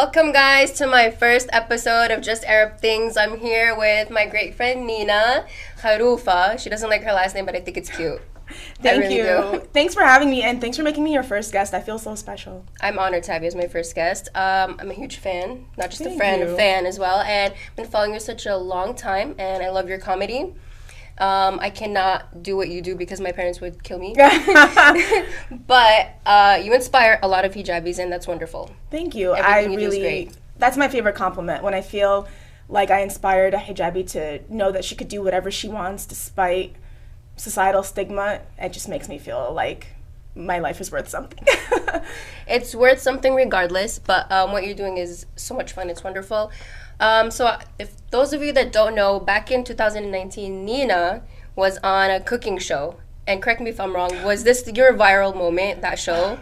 Welcome, guys, to my first episode of Just Arab Things. I'm here with my great friend Nina Kharoufa. She doesn't like her last name, but I think it's cute. Thank you. Thanks for having me, and thanks for making me your first guest. I feel so special. I'm honored to have you as my first guest. I'm a huge fan, not just Thank a friend, you. a fan as well. And I've been following you such a long time, and I love your comedy. I cannot do what you do because my parents would kill me. But you inspire a lot of hijabis, and that's wonderful. Thank you. Everything you do is great. That's my favorite compliment, when I feel like I inspired a hijabi to know that she could do whatever she wants despite societal stigma. It just makes me feel like my life is worth something. It's worth something regardless, but what you're doing is so much fun. It's wonderful. So if those of you that don't know, back in 2019, Nina was on a cooking show. And correct me if I'm wrong, was this your viral moment, that show?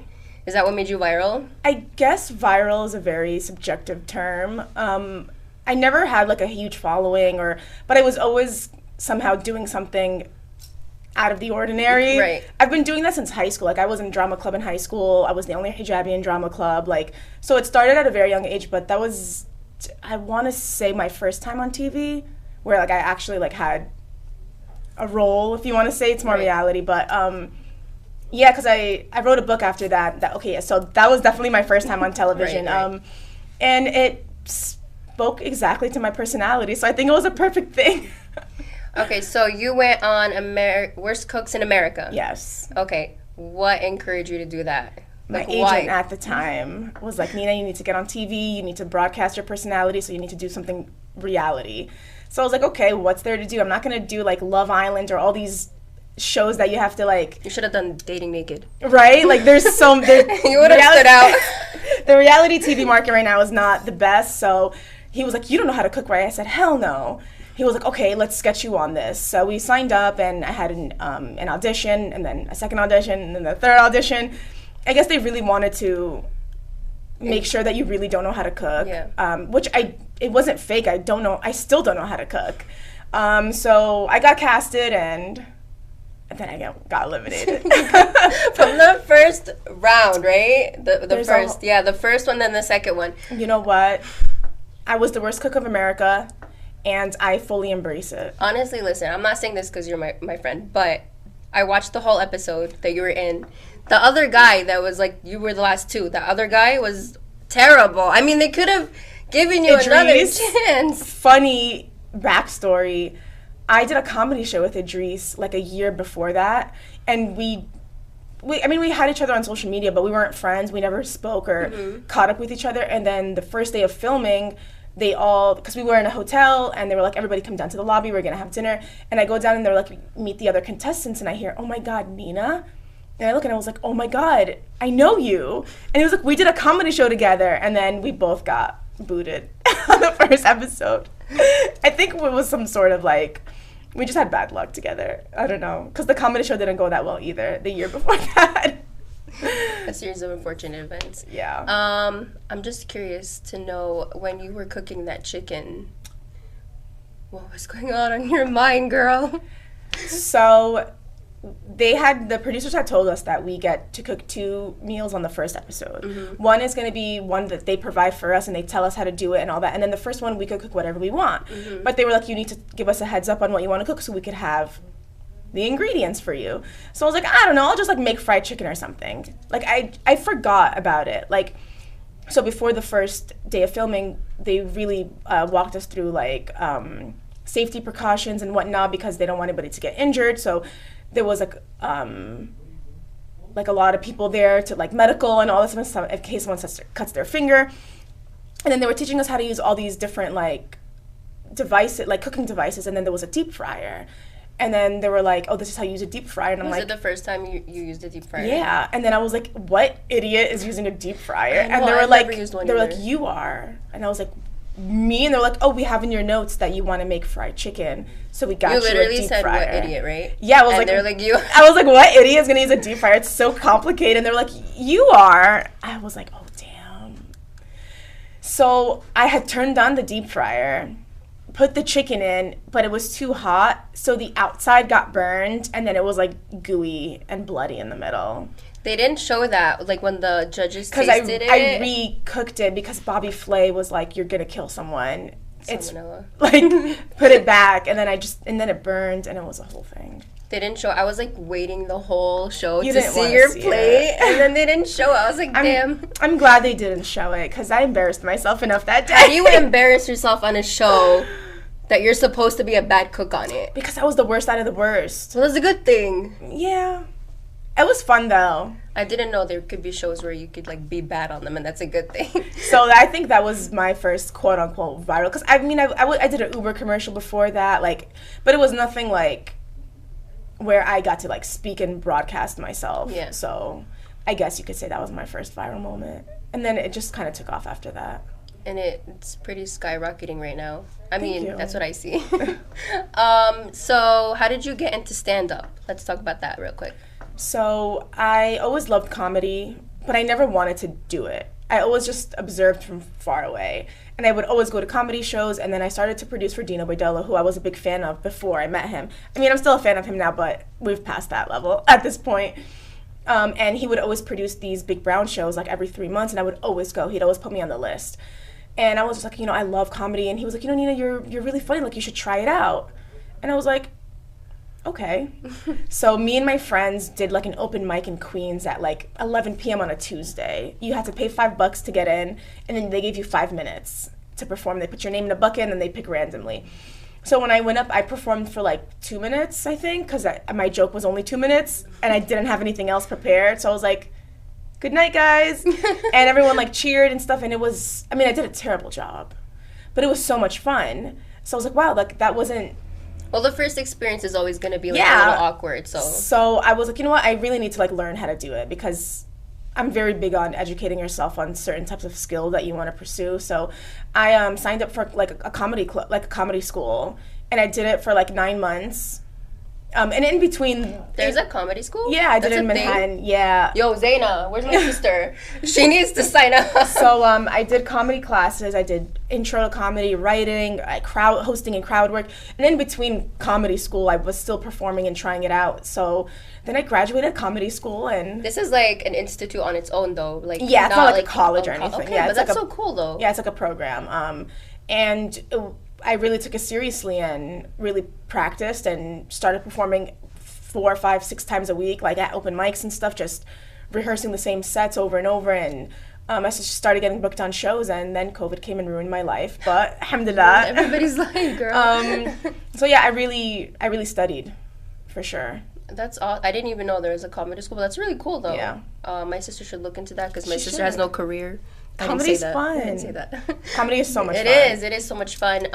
Is that what made you viral? I guess viral is a very subjective term. I never had like a huge following, but I was always somehow doing something out of the ordinary. Right. I've been doing that since high school. Like, I was in drama club in high school. I was the only hijabi in drama club. Like, so it started at a very young age, but that was, I want to say, my first time on TV, where like I actually like had a role, if you want to say. It's more Right. reality, but yeah, because I wrote a book after that. Okay, so that was definitely my first time on television. Right. And it spoke exactly to my personality, so I think it was a perfect thing. Okay, so you went on Worst Cooks in America. Yes. Okay, what encouraged you to do that? My Like, agent why? at the time was like, Nina, you need to get on TV, you need to broadcast your personality, so you need to do something reality. So I was like, okay, what's there to do? I'm not going to do like Love Island or all these shows that you have to like, You should have done Dating Naked. right? Like there's some, You would have stood out. The reality TV market right now is not the best, so he was like, you don't know how to cook, right? I said, hell no. He was like, okay, let's sketch you on this. So we signed up, and I had an audition, and then a second audition, and then the third audition. I guess they really wanted to make sure that you really don't know how to cook. Yeah. Which it wasn't fake. I still don't know how to cook. So I got casted, and then I got eliminated. From the first round, right? The There's first, yeah, the first one, then the second one. You know what? I was the worst cook of America, and I fully embrace it. Honestly, listen, I'm not saying this because you're my friend, but I watched the whole episode that you were in. The other guy that was like, you were the last two, the other guy was terrible. I mean, they could have given you another Idris, chance. Funny backstory. I did a comedy show with Idris like a year before that, and we had each other on social media, but we weren't friends. We never spoke or caught up with each other. And then the first day of filming, because we were in a hotel, and they were like, everybody come down to the lobby, we're gonna have dinner. And I go down, and they're like, meet the other contestants, and I hear, oh my God, Nina. And I look, and I was like, oh my God, I know you. And he was like, we did a comedy show together, and then we both got booted on the first episode. I think it was some sort of like, we just had bad luck together. I don't know, because the comedy show didn't go that well either the year before that. A series of unfortunate events. Yeah. I'm just curious to know, when you were cooking that chicken, what was going on in your mind, girl? So the producers had told us that we get to cook 2 meals on the first episode. One is going to be one that they provide for us, and they tell us how to do it and all that. And then the first one, we could cook whatever we want. But they were like, you need to give us a heads up on what you want to cook so we could have the ingredients for you. So I was like, I don't know, I'll just like make fried chicken or something. Like I forgot about it. Like, so before the first day of filming, they really walked us through like safety precautions and whatnot, because they don't want anybody to get injured. So there was like a lot of people there to like medical and all this stuff in case someone cuts their finger. And then they were teaching us how to use all these different like devices, like cooking devices. And then there was a deep fryer. And then they were like, oh, this is how you use a deep fryer. And I'm Was like, it the first time you used a deep fryer? yeah. And then I was like, what idiot is using a deep fryer? I know, And they were I've like, never used one they were like, either. you are. And I was like, me? And they're like, oh, we have in your notes that you want to make fried chicken, so we got You you a literally deep said, fryer. what idiot, right? Yeah, I was And like, they're like, you. I was like, what idiot is gonna use a deep fryer? It's so complicated. And they were like, you are. I was like, oh damn. So I had turned on the deep fryer, put the chicken in, but it was too hot, so the outside got burned, and then it was like gooey and bloody in the middle. They didn't show that, like, when the judges Because tasted I re-cooked it because Bobby Flay was like, "You're gonna kill someone." It's Salmonella. like put it back, and then then it burned, and it was a whole thing. They didn't show. I was like waiting the whole show You to didn't see wanna your see plate, it. and then they didn't show. I was like, damn. I'm glad they didn't show it because I embarrassed myself enough that day. How do you embarrass yourself on a show that you're supposed to be a bad cook on it? Because I was the worst out of the worst. So that's a good thing. Yeah. It was fun though. I didn't know there could be shows where you could like be bad on them, and that's a good thing. So I think that was my first quote unquote viral. Because I mean, I did an Uber commercial before that, like, but it was nothing like where I got to like speak and broadcast myself. Yeah. So I guess you could say that was my first viral moment. And then it just kind of took off after that. And it's pretty skyrocketing right now. I Thank mean, you. that's what I see. So how did you get into stand-up? Let's talk about that real quick. So I always loved comedy, but I never wanted to do it. I always just observed from far away. And I would always go to comedy shows, and then I started to produce for Dino Boydella, who I was a big fan of before I met him. I mean, I'm still a fan of him now, but we've passed that level at this point. And he would always produce these Big Brown shows like every 3 months, and I would always go. He'd always put me on the list. And I was just like, I love comedy. And he was like, Nina, you're really funny. Like, you should try it out. And I was like, okay. So me and my friends did like an open mic in Queens at like 11 p.m. on a Tuesday. You had to pay $5 to get in, and then they gave you 5 minutes to perform. They put your name in a bucket, and then they pick randomly. So when I went up, I performed for like 2 minutes, I think, because my joke was only 2 minutes, and I didn't have anything else prepared. So I was like, good night, guys. And everyone like cheered and stuff, and I did a terrible job, but it was so much fun. So I was like, wow, like that wasn't. Well, the first experience is always going to be like a Yeah. little awkward, so. So I was like, you know what? I really need to like learn how to do it because I'm very big on educating yourself on certain types of skill that you want to pursue. So I signed up for like a comedy club, like a comedy school, and I did it for like 9 months. And in between, There's a comedy school? yeah, I did That's it in a thing? Manhattan. Yeah. Yo, Zaina, where's my sister? She needs to sign up. So I did comedy classes. I did intro to comedy, writing, crowd hosting, and crowd work. And in between comedy school, I was still performing and trying it out. So then I graduated comedy school, and This is like an institute on its own, though. Like yeah, it's not like a college or on anything. Okay, Yeah, but it's like that's a- so cool, though. yeah, it's like a program. I really took it seriously and really practiced and started performing 4, 5, 6 times a week, like at open mics and stuff, just rehearsing the same sets over and over. And I just started getting booked on shows, and then COVID came and ruined my life. But alhamdulillah. Everybody's like, girl. So yeah, I really studied, for sure. That's all. I didn't even know there was a comedy school, but that's really cool, though. Yeah. My sister should look into that because my She sister has should. no career. Comedy's I fun. didn't say that. Comedy is so much It fun. is. It is so much fun.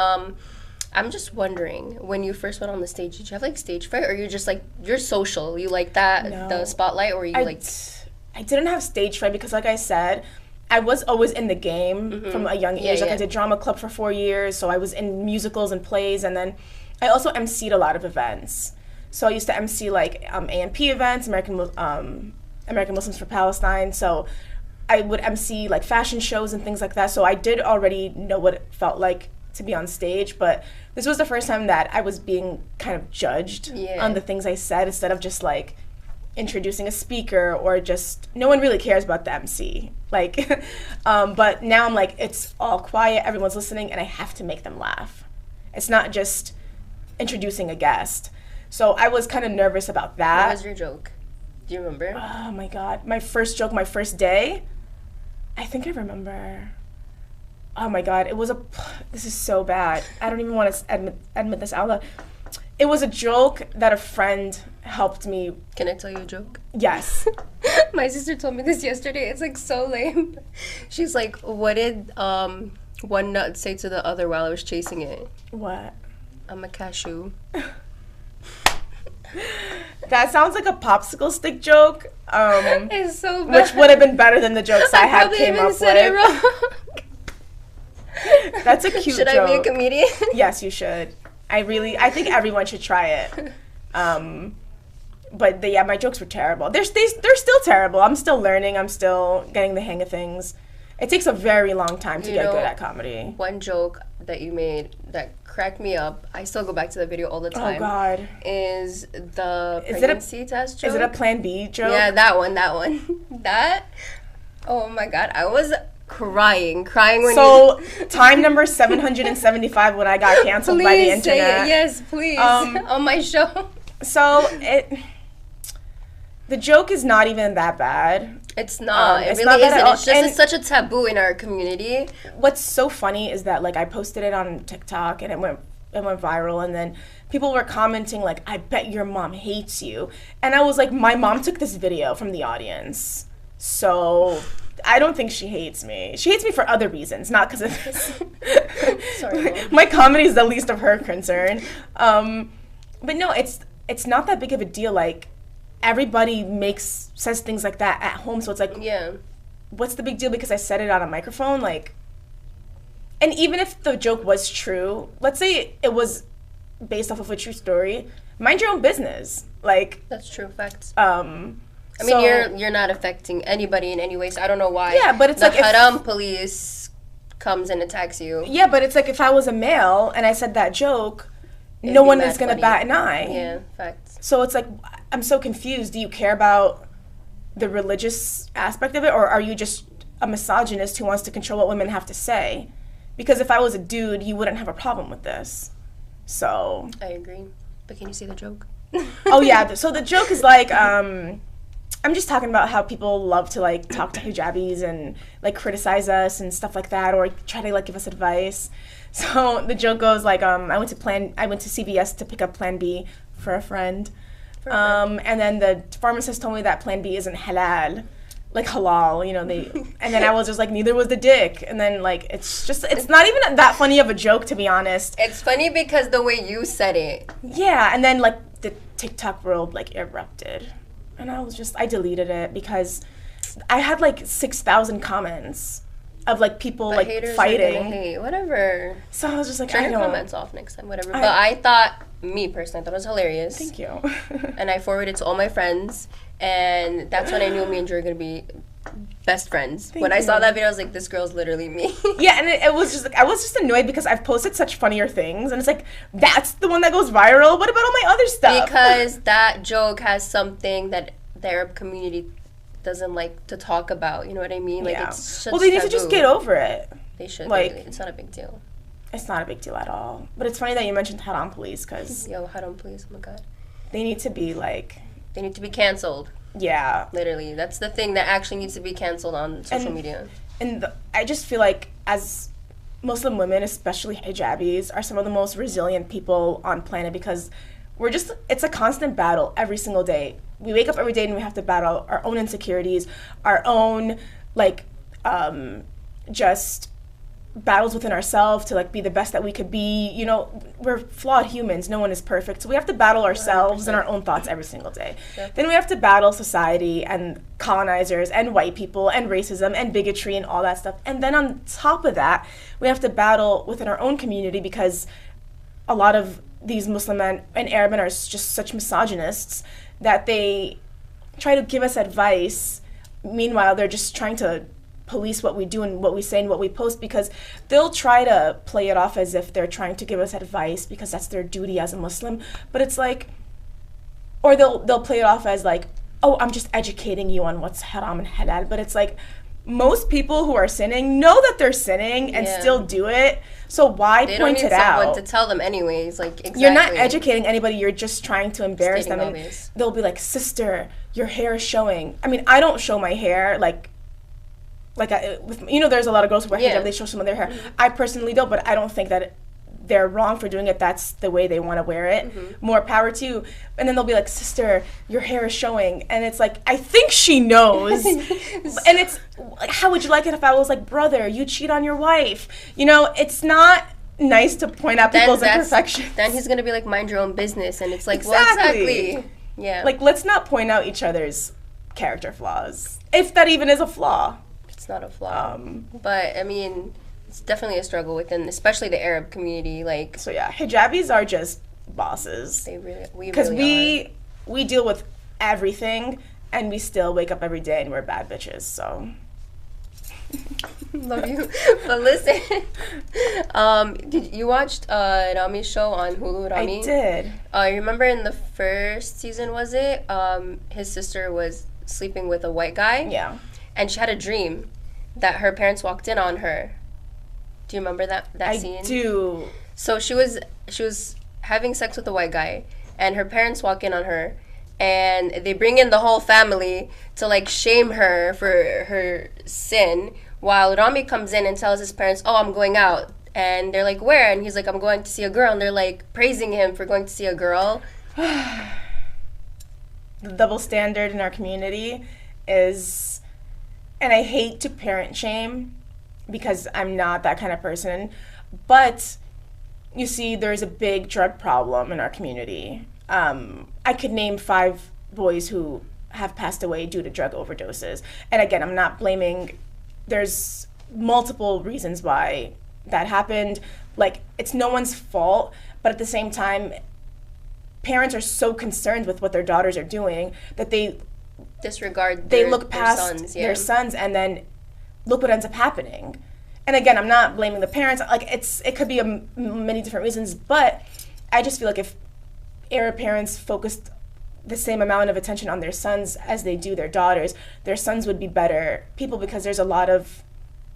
I'm just wondering, when you first went on the stage, did you have like stage fright, or you're just like you're social? You like that No. the spotlight, or you like? I didn't have stage fright because, like I said, I was always in the game from a young Yeah, age. Like yeah. I did drama club for 4 years, so I was in musicals and plays, and then I also emceed a lot of events. So I used to MC like AMP events, American Muslims for Palestine. So I would MC like fashion shows and things like that. So I did already know what it felt like to be on stage, but this was the first time that I was being kind of judged Yeah. on the things I said instead of just like introducing a speaker or just no one really cares about the MC. Like, but now I'm like, it's all quiet, everyone's listening, and I have to make them laugh. It's not just introducing a guest. So I was kind of nervous about What that. was your joke? Do you remember? Oh my God. My first joke, my first day, I think I remember. Oh my God. This is so bad. I don't even want to admit this out loud. It was a joke that a friend helped me. Can I tell you a joke? Yes. My sister told me this yesterday. It's like so lame. She's like, what did one nut say to the other while I was chasing it? What? I'm a cashew. That sounds like a popsicle stick joke. It's so bad. Which would have been better than the jokes I had probably came even up said it with. wrong. That's a cute Should joke. I be a comedian? Yes, you should. I think everyone should try it. But my jokes were terrible. They're still terrible. I'm still learning. I'm still getting the hang of things. It takes a very long time to You get know, good at comedy. One joke that you made that cracked me up, I still go back to the video all the Oh time, God. is the Is it a- pregnancy test joke. Is it a Plan B joke? Yeah, that one. That, oh my God, I was crying when So time number 775 when I got canceled by the Please internet. say it. Yes, please. On my show. So the joke is not even that bad. It's not. It it's really not bad at isn't. all. It's just And- it's such a taboo in our community. What's so funny is that like I posted it on TikTok and it went viral, and then people were commenting like, "I bet your mom hates you," and I was like, "My mom took this video from the audience, so I don't think she hates me. She hates me for other reasons, not because of this." Sorry, Mom. My comedy is the least of her concern. But no, it's not that big of a deal. Like everybody says things like that at home, so it's like, Yeah. what's the big deal because I said it on a microphone? Like, and even if the joke was true, let's say it was based off of a true story, mind your own business. Like, That's true. Facts. I I mean, you're not affecting anybody in any way, so I don't know why. Yeah, but it's the like if- haram police comes and attacks you. yeah, but it's like if I was a male and I said that joke, It'd no be one mad is gonna funny. bat an eye. Yeah, facts. So it's like, I'm so confused. Do you care about the religious aspect of it, or are you just a misogynist who wants to control what women have to say? Because if I was a dude, you wouldn't have a problem with this. So, I agree. But can you see the joke? oh yeah, so the joke is like, I'm just talking about how people love to like talk to hijabis and like criticize us and stuff like that, or try to like give us advice. So the joke goes like, I went to CVS to pick up Plan B for a friend. And then the pharmacist told me that Plan B isn't halal, like halal, you know, and then I was just like, neither was the dick. And then like, it's not even that funny of a joke, to be honest. It's funny because the way you said it. Yeah, and then like the TikTok world like erupted. And I deleted it because I had like 6,000 comments of like people But like haters are fighting. gonna hate. Whatever. So I was just like, Turn I your don't. comments off next time, whatever. But I thought, me personally, I thought it was hilarious. Thank you. And I forwarded it to all my friends, and that's when I knew me and Drew were gonna be best friends. When I saw you. that video, I was like, this girl's literally me. Yeah, and it was just like, I was just annoyed because I've posted such funnier things, and it's like, that's the one that goes viral. What about all my other stuff? Because that joke has something that the Arab community doesn't like to talk about. You know what I mean? Like, yeah. it's such Well, they need to just taboo. get over it. They should. like- Really. It's not a big deal. It's not a big deal at all. But it's funny that you mentioned haram police because Yo, haram, please. Oh my God. they need to be like, They need to be canceled. yeah. Literally. That's the thing that actually needs to be canceled on social media. And I just feel like as Muslim women, especially hijabis, are some of the most resilient people on planet because it's a constant battle every single day. We wake up every day and we have to battle our own insecurities, our own like just battles within ourselves to like be the best that we could be. You know, we're flawed humans. No one is perfect. So we have to battle ourselves and our own thoughts every single day. Yep. Then we have to battle society and colonizers and white people and racism and bigotry and all that stuff. And then on top of that, we have to battle within our own community because a lot of these Muslim men and Arab men are just such misogynists that they try to give us advice. Meanwhile, they're just trying to police what we do and what we say and what we post because they'll try to play it off as if they're trying to give us advice because that's their duty as a Muslim. But it's like, or they'll play it off as like, oh, I'm just educating you on what's haram and halal. But it's like, most people who are sinning know that they're sinning and Yeah. still do it. So why They don't point need it out? someone to tell them anyways. Like, exactly. You're not educating anybody. You're just trying to embarrass Stating them. And obvious. they'll be like, sister, your hair is showing. I mean, I don't show my hair there's a lot of girls who wear Yeah. hijab, they show some of their hair. I personally don't, but I don't think that they're wrong for doing it. That's the way they want to wear it. More power to you. And then they'll be like, sister, your hair is showing. And it's like, I think she knows. And it's like, how would you like it if I was like, brother, you cheat on your wife? You know, it's not nice to point out people's imperfections. Then he's gonna be like, mind your own business, and it's like, Exactly. well, exactly. Yeah. Like, let's not point out each other's character flaws. If that even is a flaw. it's not a flaw. But I mean, it's definitely a struggle within, especially the Arab community. Like, So yeah, hijabis are just bosses. we Because really we deal with everything and we still wake up every day and we're bad bitches, so. Love you. But listen, did you watched Rami's show on Hulu, Rami? I did. You remember in the first season, was it? His sister was sleeping with a white guy. Yeah. And she had a dream that her parents walked in on her. Do you remember that scene? I do. So she was having sex with a white guy, and her parents walk in on her, and they bring in the whole family to like shame her for her sin, while Rami comes in and tells his parents, "Oh, I'm going out." And they're like, "Where?" And he's like, "I'm going to see a girl." And they're like praising him for going to see a girl. The double standard in our community is, and I hate to parent shame because I'm not that kind of person, but you see, there's a big drug problem in our community. I could name 5 boys who have passed away due to drug overdoses. And again, I'm not blaming, there's multiple reasons why that happened. Like, it's no one's fault, but at the same time, parents are so concerned with what their daughters are doing that they disregard look past their sons, and then look what ends up happening. And again, I'm not blaming the parents. Like, it could be many different reasons, but I just feel like if Arab parents focused the same amount of attention on their sons as they do their daughters, their sons would be better people, because there's a lot of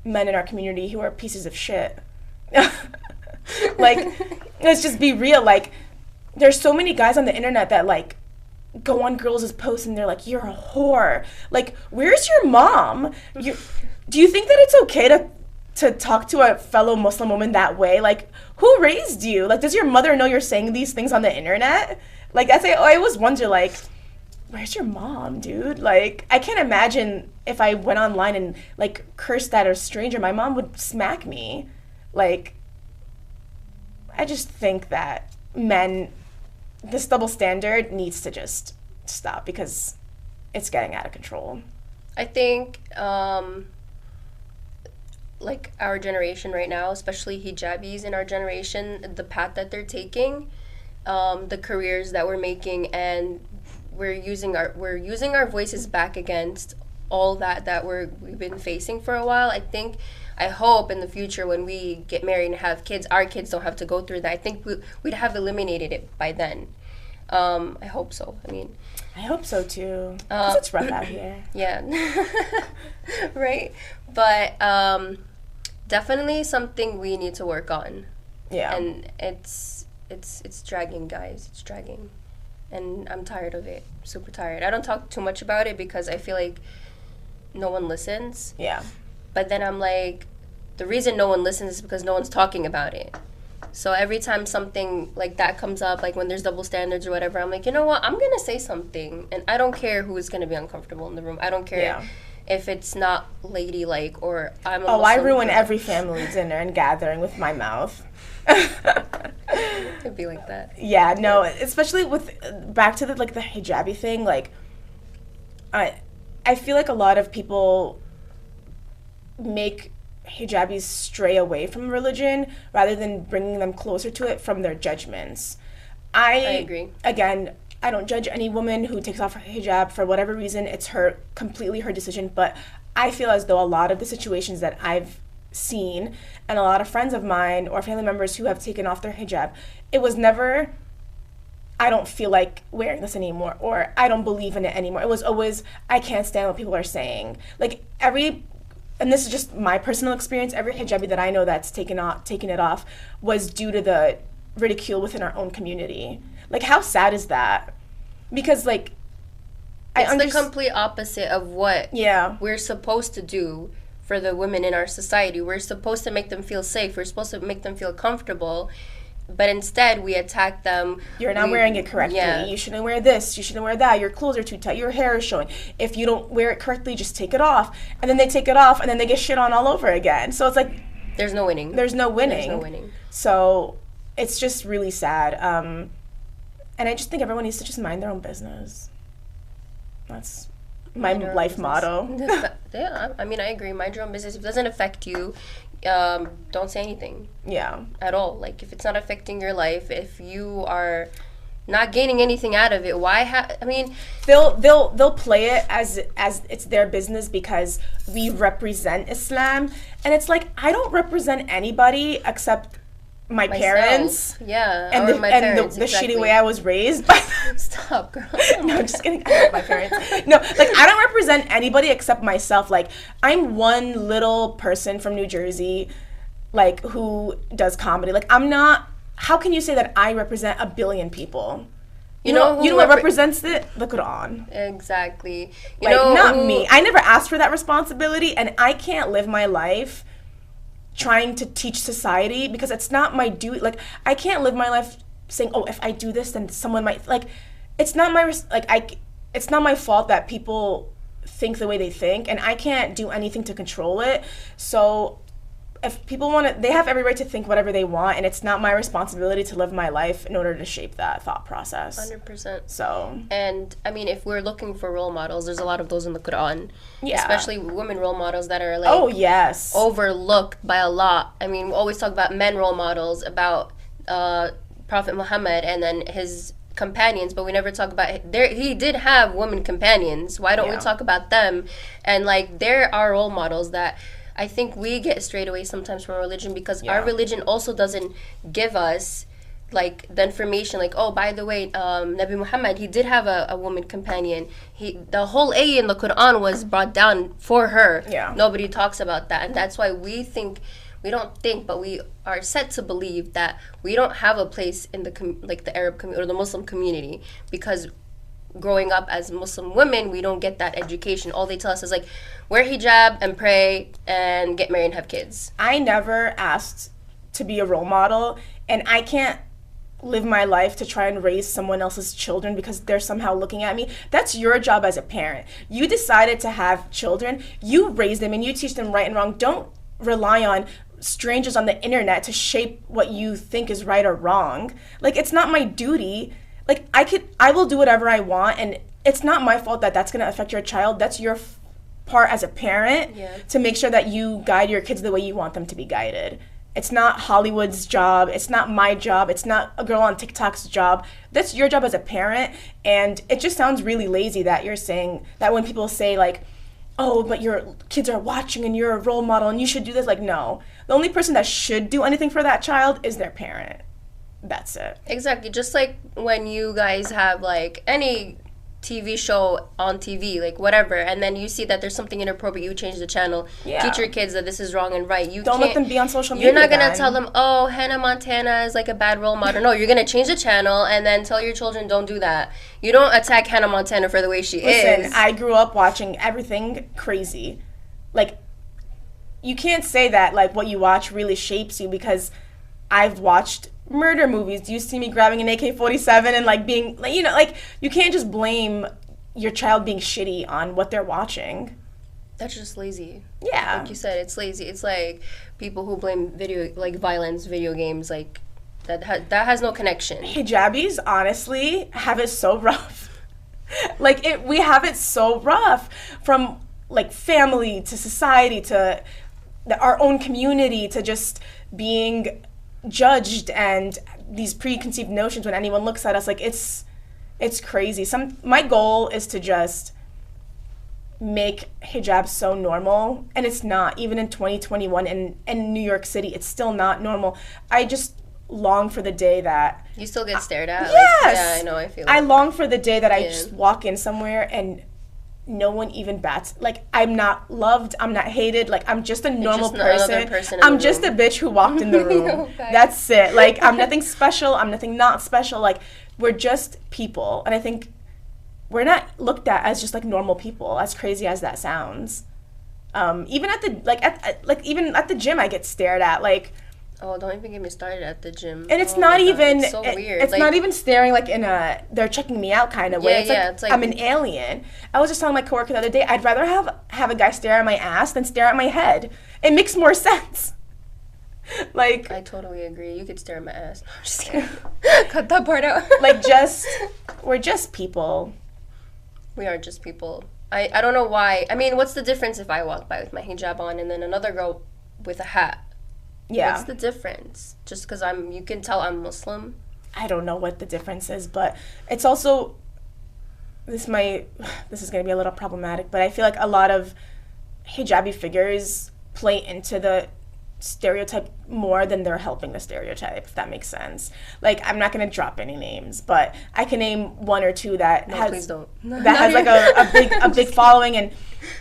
men in our community who are pieces of shit. Like, let's just be real. Like, there's so many guys on the internet that, like, go on girls' posts and they're like, "You're a whore." Like, where's your mom? Do you think that it's okay to talk to a fellow Muslim woman that way? Like, who raised you? Like, does your mother know you're saying these things on the internet? Like, I always wonder, like, where's your mom, dude? Like, I can't imagine if I went online and, like, cursed at a stranger, my mom would smack me. Like, I just think that this double standard needs to just stop, because it's getting out of control. I think, like, our generation right now, especially hijabis in our generation, the path that they're taking, the careers that we're making, and we're using our voices back against all that we've been facing for a while. I hope in the future when we get married and have kids, our kids don't have to go through that. I think we'd have eliminated it by then. I hope so. I hope so too. 'Cause it's rough out here. Yeah. Right? But definitely something we need to work on. Yeah. And it's dragging, guys. It's dragging. And I'm tired of it. Super tired. I don't talk too much about it because I feel like no one listens. Yeah. But then I'm like, the reason no one listens is because no one's talking about it. So every time something like that comes up, like when there's double standards or whatever, I'm like, you know what? I'm going to say something. And I don't care who is going to be uncomfortable in the room. I don't care if it's not ladylike or I'm a Muslim I ruin girl. every family dinner and gathering with my mouth. It'd be like that. Yeah, no, especially with, back to the hijabi thing, like, I feel like a lot of people make hijabis stray away from religion rather than bringing them closer to it from their judgments. I agree. Again, I don't judge any woman who takes off her hijab for whatever reason. It's completely her decision. But I feel as though a lot of the situations that I've seen and a lot of friends of mine or family members who have taken off their hijab, it was never, "I don't feel like wearing this anymore," or "I don't believe in it anymore." It was always, "I can't stand what people are saying." Like, and this is just my personal experience, every hijabi that I know that's taken it off was due to the ridicule within our own community. Like, how sad is that? Because, like, it's the complete opposite of what Yeah. we're supposed to do for the women in our society. We're supposed to make them feel safe. We're supposed to make them feel comfortable. But instead, we attack them. You're not wearing it correctly. Yeah. You shouldn't wear this. You shouldn't wear that. Your clothes are too tight. Your hair is showing. If you don't wear it correctly, just take it off. And then they take it off, and then they get shit on all over again. So it's like, there's no winning. There's no winning. There's no winning. So it's just really sad. And I just think everyone needs to just mind their own business. That's my life motto. Yeah, I agree. Mind your own business. If it doesn't affect you, don't say anything. Yeah. At all. Like, if it's not affecting your life, if you are not gaining anything out of it. Why I mean, they'll play it as it's their business because we represent Islam, and it's like, I don't represent anybody except my parents. Yeah, and or the, my and parents, the exactly. shitty way I was raised. Stop, girl. No, I'm just kidding. I love my parents. No, like, I don't represent anybody except myself. Like, I'm one little person from New Jersey, like, who does comedy. Like, I'm not. How can you say that I represent a billion people? You know what represents it? The Quran. Exactly. Not me. I never asked for that responsibility, and I can't live my life trying to teach society because it's not my duty. Like, I can't live my life saying, oh, if I do this, then someone might, like, it's not my it's not my fault that people think the way they think, and I can't do anything to control it. So if people want to, they have every right to think whatever they want, and it's not my responsibility to live my life in order to shape that thought process. 100%. So, and I mean, if we're looking for role models, there's a lot of those in the Quran. Yeah. Especially women role models that are like, oh yes, overlooked by a lot. I mean, we always talk about men role models, about Prophet Muhammad and then his companions, but we never talk about he did have women companions. Why don't we talk about them? And like, there are role models that I think we get strayed away sometimes from religion because our religion also doesn't give us like the information, like, oh, by the way, Nabi Muhammad, he did have a woman companion. The whole ayah in the Quran was brought down for her. Yeah. Nobody talks about that, and that's why we are set to believe that we don't have a place in the Arab community or the Muslim community, because growing up as Muslim women, we don't get that education. All they tell us is like, wear hijab and pray and get married and have kids. I never asked to be a role model, and I can't live my life to try and raise someone else's children because they're somehow looking at me. That's your job as a parent. You decided to have children, you raise them and you teach them right and wrong. Don't rely on strangers on the internet to shape what you think is right or wrong. Like, it's not my duty. Like, I will do whatever I want, and it's not my fault that that's going to affect your child. That's your part as a parent to make sure that you guide your kids the way you want them to be guided. It's not Hollywood's job. It's not my job. It's not a girl on TikTok's job. That's your job as a parent, and it just sounds really lazy that you're saying that when people say, like, oh, but your kids are watching and you're a role model and you should do this. Like, no. The only person that should do anything for that child is their parent. That's it. Exactly. Just like when you guys have like any TV show on TV, like whatever, and then you see that there's something inappropriate, you change the channel. Teach your kids that this is wrong and right. You don't let them be on social media. You're not gonna tell them, oh, Hannah Montana is like a bad role model. No, you're gonna change the channel and then tell your children, don't do that. You don't attack Hannah Montana for the way she is. Listen, I grew up watching everything crazy. Like, you can't say that like what you watch really shapes you, because I've watched murder movies. Do you see me grabbing an AK-47 and like being, like, you know, like, you can't just blame your child being shitty on what they're watching. That's just lazy. Yeah. Like you said, it's lazy. It's like people who blame violence, video games, like that has no connection. Hijabis, honestly, have it so rough. Like, we have it so rough, from like family to society to our own community to just being judged and these preconceived notions when anyone looks at us. Like, it's crazy. My goal is to just make hijab so normal, and it's not. Even in 2021 in New York City, it's still not normal. I just long for the day that you still get stared at. Yes. Like, yeah, I know. I feel. I long for the day that I just walk in somewhere and no one even bats. Like, I'm not loved, I'm not hated, like, I'm just a normal person. I'm just a bitch who walked in the room. That's it. Like, I'm nothing special, I'm nothing not special. Like, we're just people. And I think we're not looked at as just like normal people, as crazy as that sounds. Even at the even at the gym I get stared at. Like, oh, don't even get me started at the gym. And it's not even, it's so weird. It's like, not even staring like in a, they're checking me out kind of way. It's like I'm an alien. I was just telling my coworker the other day, I'd rather have a guy stare at my ass than stare at my head. It makes more sense. Like, I totally agree. You could stare at my ass. No, I'm just kidding. Cut that part out. Like, we're just people. We are just people. I don't know why. I mean, what's the difference if I walk by with my hijab on and then another girl with a hat? Yeah. What's the difference? Just because you can tell I'm Muslim? I don't know what the difference is, but it's also this is going to be a little problematic, but I feel like a lot of hijabi figures play into the stereotype more than they're helping the stereotype, if that makes sense. Like, I'm not going to drop any names, but I can name one or two that Please don't. that has like a big following, and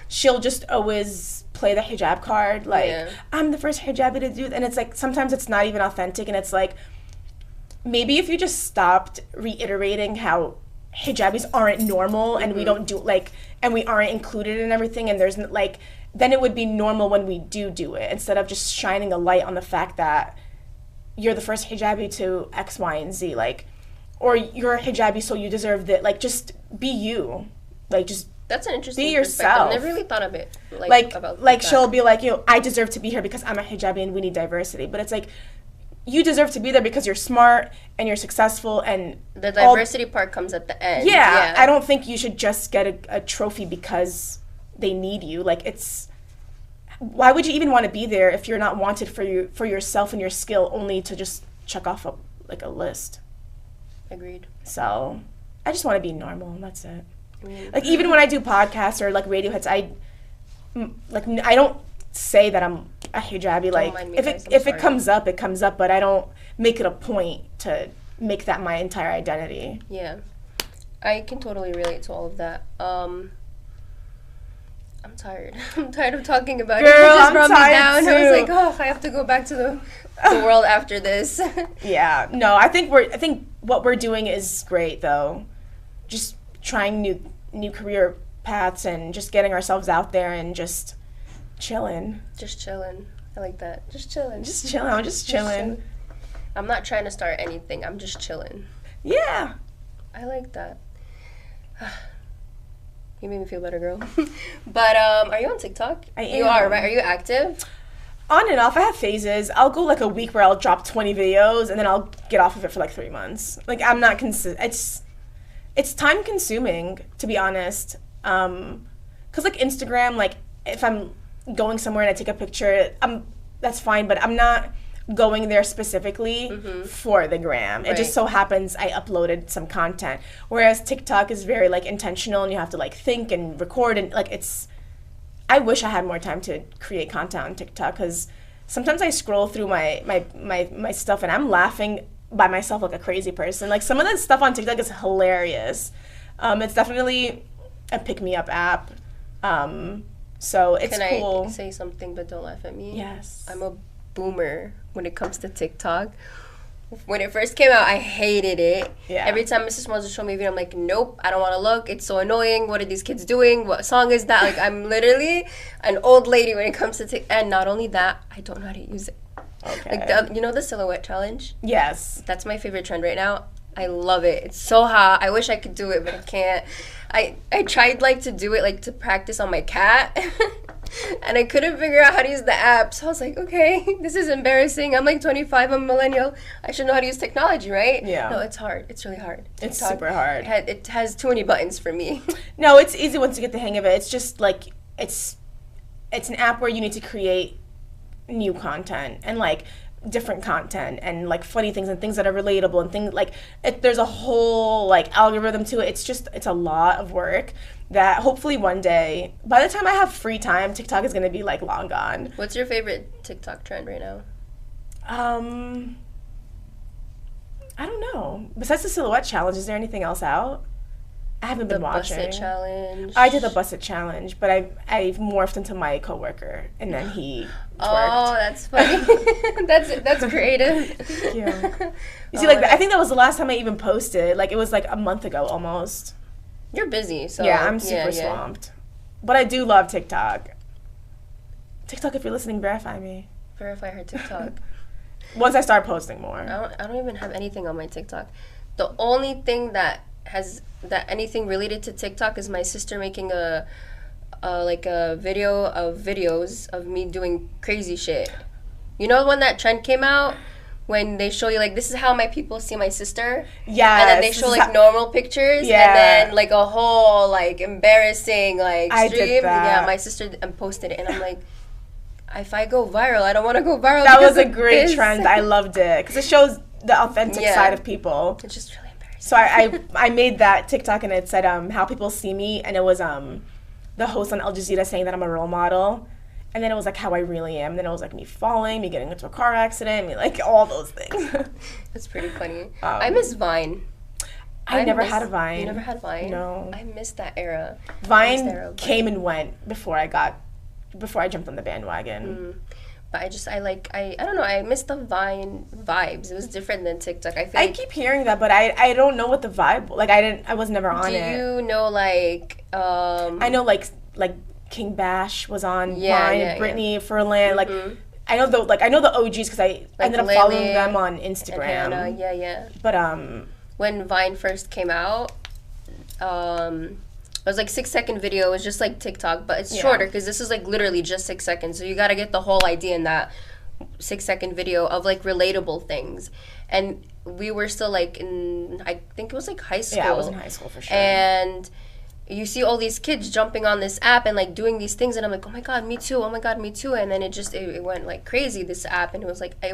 she'll just always play the hijab card, like, I'm the first hijabi to do, and it's like sometimes it's not even authentic, and it's like, maybe if you just stopped reiterating how hijabis aren't normal and we don't do like, and we aren't included in everything, and there's like, then it would be normal when we do it, instead of just shining a light on the fact that you're the first hijabi to X, Y, and Z, like, or you're a hijabi so you deserve that. Like, just be you, like, just that's an interesting be yourself. I never really thought of it about like she'll be like, you know, I deserve to be here because I'm a hijabi and we need diversity, but it's like, you deserve to be there because you're smart and you're successful, and the diversity part comes at the end. Yeah, I don't think you should just get a trophy because they need you. Like, it's, why would you even want to be there if you're not wanted for yourself and your skill, only to just check off a list? Agreed. So I just want to be normal, and that's it. Like, even when I do podcasts or like radio hits, I don't say that I'm a hijabi. Like, if it comes up, it comes up, but I don't make it a point to make that my entire identity. Yeah, I can totally relate to all of that. I'm tired. I'm tired of talking about it. It just brought me down. Too. I was like, oh, I have to go back to the world after this. Yeah, no, I think what we're doing is great, though. Just trying new career paths and just getting ourselves out there and just chilling. Just chilling. I like that. Just chilling. Just chilling. I'm just chilling. I'm not trying to start anything. I'm just chilling. Yeah. I like that. You made me feel better, girl. But are you on TikTok? I am. You are, right? Are you active? On and off. I have phases. I'll go like a week where I'll drop 20 videos and then I'll get off of it for like 3 months. Like, I'm not it's time consuming, to be honest. 'Cause like Instagram, like, if I'm going somewhere and I take a picture, that's fine, but I'm not going there specifically for the gram. It just so happens I uploaded some content. Whereas TikTok is very like intentional, and you have to like think and record, and like, I wish I had more time to create content on TikTok, because sometimes I scroll through my stuff and I'm laughing by myself like a crazy person. Like, some of the stuff on TikTok is hilarious. It's definitely a pick-me-up app. So it's cool. Can I say something, but don't laugh at me? Yes. I'm a boomer when it comes to TikTok. When it first came out, I hated it. Yeah. Every time Mrs. wants to show me a video, I'm like, nope, I don't want to look. It's so annoying. What are these kids doing? What song is that? Like, I'm literally an old lady when it comes to TikTok. And not only that, I don't know how to use it. Okay. Like, you know the silhouette challenge? Yes. That's my favorite trend right now. I love it. It's so hot. I wish I could do it, but I can't. I tried like to do it, like to practice on my cat. And I couldn't figure out how to use the app. So I was like, okay, this is embarrassing. I'm like 25, I'm a millennial. I should know how to use technology, right? Yeah. No, it's hard. It's really hard. It's super hard. It has too many buttons for me. No, it's easy once you get the hang of it. It's just like, it's an app where you need to create new content and like different content and like funny things and things that are relatable and things like there's a whole like algorithm to it. It's a lot of work that hopefully one day, by the time I have free time, TikTok is gonna be like long gone. What's your favorite TikTok trend right now? I don't know. Besides the silhouette challenge, is there anything else out? I haven't been watching. The Bust It challenge. I did the Bust It challenge, but I've morphed into my coworker, and then he twerked. Oh, that's funny. that's creative. Thank you. You see, like, I think that was the last time I even posted. Like, it was like a month ago almost. You're busy, so yeah, I'm super swamped. But I do love TikTok. TikTok, if you're listening, verify me. Verify her TikTok. Once I start posting more. I don't even have anything on my TikTok. The only thing that anything related to TikTok is my sister making a video of videos of me doing crazy shit. You know when that trend came out? When they show you, like, this is how my people see my sister. Yeah. And then they show, like, normal pictures. Yeah. And then, like, a whole, like, embarrassing, like, stream. I did that. Yeah, my sister posted it. And I'm like, if I go viral, I don't want to go viral. That was a great trend. I loved it. Because it shows the authentic Yeah. side of people. It's just really embarrassing. So I made that TikTok and it said how people see me, and it was the host on Al Jazeera saying that I'm a role model, and then it was like how I really am. And then it was like me falling, me getting into a car accident, me like all those things. That's pretty funny. I miss Vine. I never had a Vine. You never had Vine? No. I missed that era. Vine came and went before I jumped on the bandwagon. But I don't know, I miss the Vine vibes. It was different than TikTok. I feel I like, keep hearing that, but I don't know what the vibe, like I was never on do it. you know like I know like King Bash was on Yeah, Vine, yeah, Brittany Furlan, like I know the OGs because I ended up Lily following them on and Instagram. Hannah, yeah. But When Vine first came out, it was like 6-second video. It was just like TikTok, but it's shorter because this is like literally just 6 seconds. So you got to get the whole idea in that 6-second video of like relatable things. And we were still like in, I think it was like high school. yeah, I was in high school for sure. And you see all these kids jumping on this app and like doing these things, and I'm like, oh my god, me too. Oh my god, me too. And then it went like crazy, this app, and it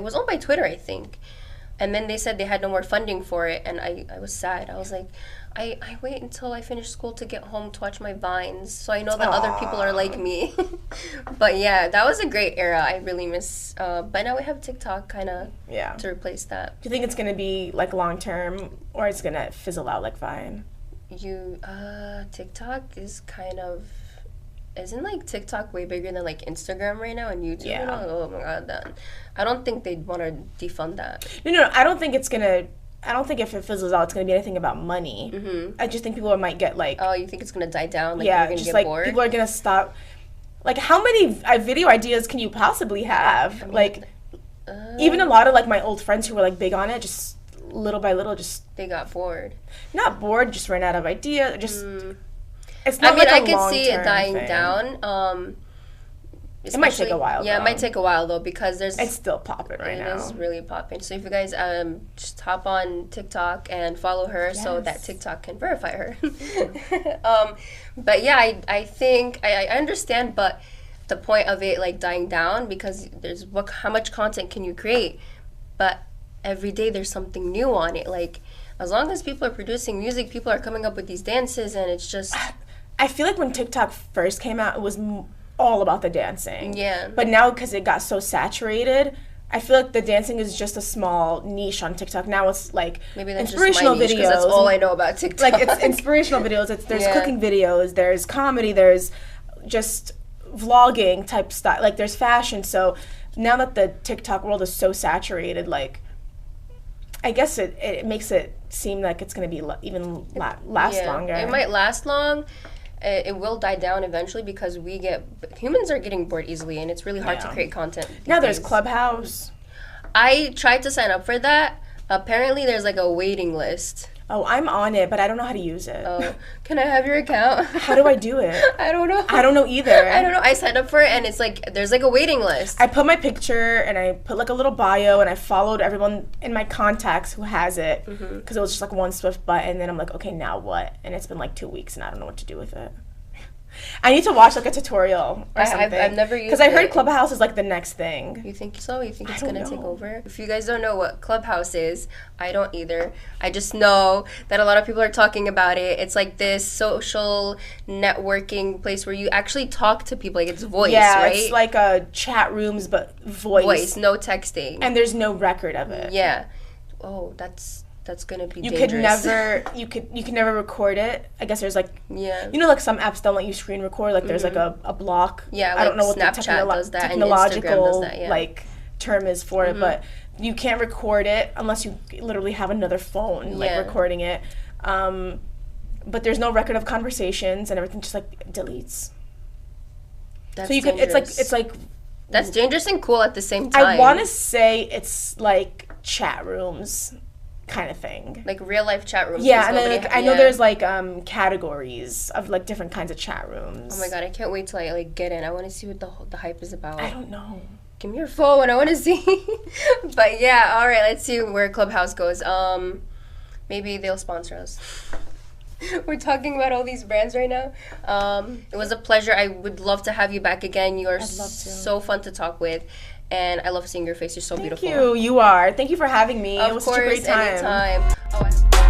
was owned by Twitter, I think. And then they said they had no more funding for it, and I was sad. I was like, I wait until I finish school to get home to watch my Vines, so I know that other people are like me. But yeah, that was a great era. I really miss. But now we have TikTok kind of to replace that. Do you think it's gonna be like long term, or it's gonna fizzle out like Vine? TikTok is kind of. Isn't like TikTok way bigger than like Instagram right now and YouTube? Yeah. Oh my god, I don't think they'd want to defund that. No, I don't think it's gonna. I don't think if it fizzles out, it's gonna be anything about money. I just think people might get like. Oh, you think it's gonna die down? Like, yeah, you're gonna just get like bored? people are gonna stop. Like, how many video ideas can you possibly have? I mean, like, even a lot of like my old friends who were like big on it, just little by little, just they got bored. not bored, just ran out of ideas. Just it's not. I mean, like I a could see it long-term dying thing. down. It might take a while. Yeah, though. it might take a while though because there's. It's still popping right now. It is really popping. So if you guys just hop on TikTok and follow her so that TikTok can verify her. But yeah, I think I understand, but the point of it like dying down because there's how much content can you create, but every day there's something new on it. Like as long as people are producing music, people are coming up with these dances, and it's just. I feel like when TikTok first came out, it was all about the dancing. Yeah. But now, because it got so saturated, I feel like the dancing is just a small niche on TikTok. Now it's like maybe that's inspirational just my niche, videos. That's all I know about TikTok. Like it's inspirational videos. There's cooking videos. There's comedy. There's just vlogging type stuff. Like there's fashion. So now that the TikTok world is so saturated, like I guess it makes it seem like it's going to be last longer. It might last long. It will die down eventually because humans are getting bored easily, and it's really hard to create content. Now there's Clubhouse. I tried to sign up for that. Apparently, there's like a waiting list. Oh, I'm on it, but I don't know how to use it. Oh, can I have your account? How do I do it? I don't know. I don't know either. I don't know. I signed up for it, and it's like there's like a waiting list. I put my picture and I put like a little bio, and I followed everyone in my contacts who has it because it was just like one swift button. And then I'm like, okay, now what? And it's been like 2 weeks, and I don't know what to do with it. I need to watch like a tutorial or something. I've never used it. Because I heard Clubhouse is like the next thing. You think so? You think it's I don't gonna take know. over? If you guys don't know what Clubhouse is, I don't either. I just know that a lot of people are talking about it. It's like this social networking place where you actually talk to people. Like it's voice, right? It's like a chat rooms but voice. No texting. And there's no record of it. Yeah. Oh, that's gonna be You dangerous. you could never record it. I guess there's like Yeah. you know like some apps don't let you screen record. Like there's like a block. Yeah, I don't like know what Snapchat the does that and technological Instagram does that, yeah. like term is for it, but you can't record it unless you literally have another phone like Yeah. recording it. But there's no record of conversations and everything just like deletes. That's So you could it's like that's dangerous and cool at the same time. I want to say it's like chat rooms kind of thing. like real life chat rooms. Yeah, 'cause and then nobody like, I know there's like categories of like different kinds of chat rooms. Oh my god, I can't wait till I like get in. I want to see what the hype is about. I don't know. Give me your phone. I want to see. But yeah, all right. Let's see where Clubhouse goes. Maybe they'll sponsor us. We're talking about all these brands right now. It was a pleasure. I would love to have you back again. You are so fun to talk with. And I love seeing your face. You're so beautiful. Thank you. You are. Thank you for having me. Of it was course, such a great time. Anytime. Oh,